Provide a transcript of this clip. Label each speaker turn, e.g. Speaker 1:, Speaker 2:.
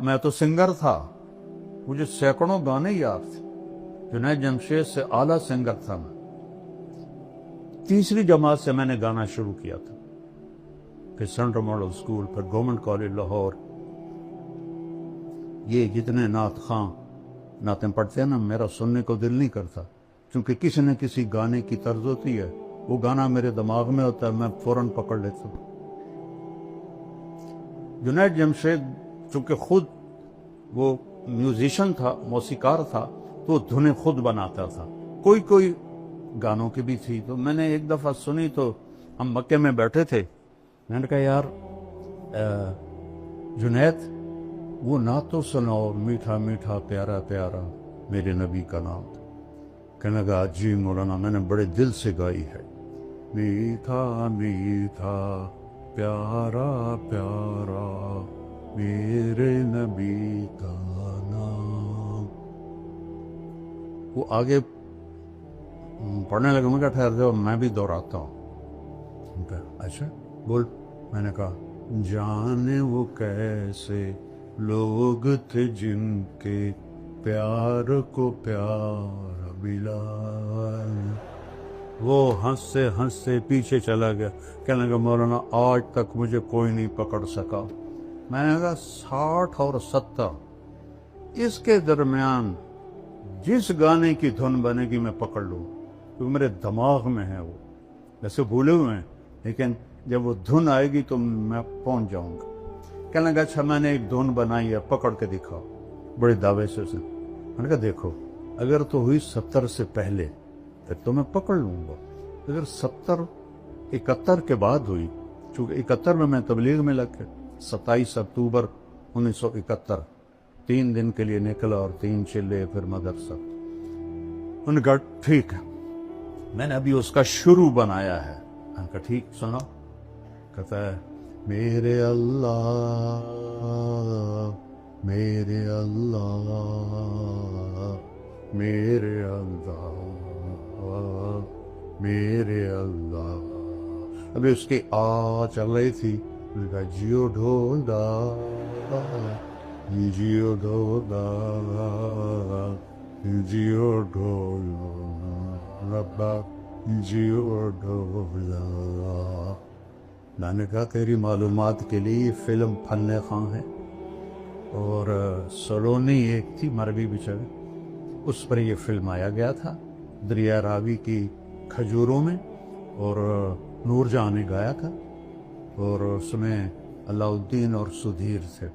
Speaker 1: میں تو سنگر تھا، مجھے سینکڑوں گانے یاد تھے۔ جنید جمشید سے اعلیٰ سنگر تھا میں۔ تیسری جماعت سے میں نے گانا شروع کیا تھا، پھر سینٹرل ماڈل اسکول، پھر گورنمنٹ کالج لاہور۔ یہ جتنے نعت خواں نعتیں پڑھتے ہیں نا، میرا سننے کو دل نہیں کرتا، کیونکہ کسی نہ کسی گانے کی طرز ہوتی ہے، وہ گانا میرے دماغ میں ہوتا ہے، میں فوراً پکڑ لیتا ہوں۔ جنید جمشید چونکہ خود وہ میوزیشن تھا، موسیقار تھا، تو وہ دھنیں خود بناتا تھا، کوئی گانوں کی بھی تھی۔ تو میں نے ایک دفعہ سنی تو ہم مکے میں بیٹھے تھے، میں نے کہا یار جنید وہ نعت تو سناؤ، میٹھا میٹھا پیارا پیارا میرے نبی کا نام۔ کہنے لگا جی مولانا، میں نے بڑے دل سے گائی ہے، میٹھا میٹھا پیارا پیارا میرے نبی کا نام۔ وہ آگے پڑھنے لگا، میں کہا ٹھہر جاؤ، میں بھی دہراتا ہوں۔ اچھا بول۔ میں نے کہا جانے وہ کیسے لوگ تھے جن کے پیار کو پیار ملا۔ وہ ہنستے ہنستے پیچھے چلا گیا، کہنے لگا مولانا آج تک مجھے کوئی نہیں پکڑ سکا۔ میں نے کہا 60 اور 70 اس کے درمیان جس گانے کی دھن بنے گی میں پکڑ لوں، کیونکہ میرے دماغ میں ہے، وہ ویسے بھولے ہوئے ہیں لیکن جب وہ دھن آئے گی تو میں پہنچ جاؤں گا۔ کہنے لگا اچھا میں نے ایک دھن بنائی ہے، پکڑ کے دکھاؤ، بڑے دعوے سے اس نے۔ میں نے کہا دیکھو اگر تو ہوئی 70 سے پہلے پھر تو میں پکڑ لوں گا، اگر 70 71 کے بعد ہوئی، چونکہ 71 میں تبلیغ میں لگ گیا، 27 اکتوبر 1971 3 دن کے لیے نکلا اور 3 چلے پھر مدرسہ۔ انہوں نے کہا ٹھیک ہے، میں نے ابھی اس کا شروع بنایا ہے۔ میں نے کہا ٹھیک سنا۔ کہتا ہے میرے اللہ میرے اللہ میرے اللہ میرے اللہ۔ ابھی اس کی چل رہی تھی، میں نے کہا جیو ڈھولا جیو ڈھولا جیو ڈھولا ربا جیو ڈھولا۔ میں نے کہا تیری معلومات کے لیے یہ فلم فن خواں ہے، اور سلونی ایک تھی مروی بیچارے، اس پر یہ فلم آیا گیا تھا دریا راوی کی کھجوروں میں، اور نور جہاں نے گایا تھا، اور اس میں علاؤ الدین اور سدھیر تھے۔